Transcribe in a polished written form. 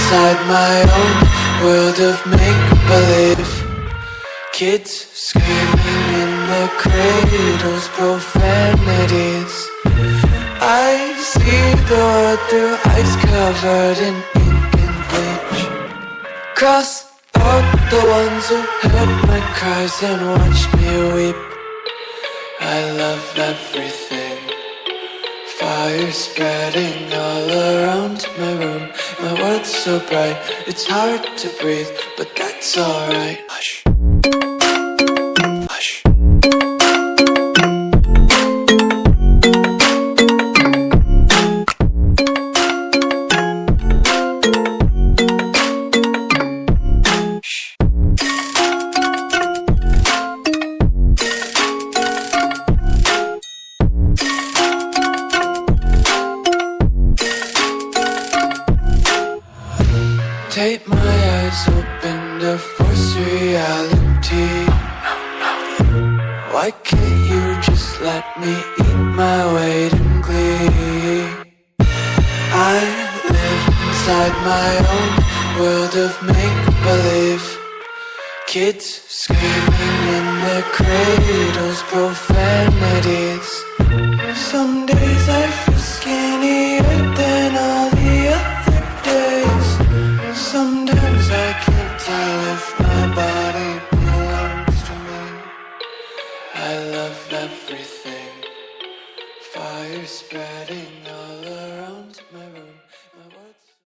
inside my own world of make-believe. Kids screaming in their cradles, profanities. I see the world through eyes covered in ink and bleach. Cross out the ones who heard my cries and watched me weep. I love everything. Fire spreading all around my room. My world's so bright, it's hard to breathe, but that's alright. Hush. Hush. Take my eyes open to force reality. Why can't you just let me eat my weight in glee? I live inside my own world of make-believe. Kids screaming in their cradles, profanities. Some days I feel scared.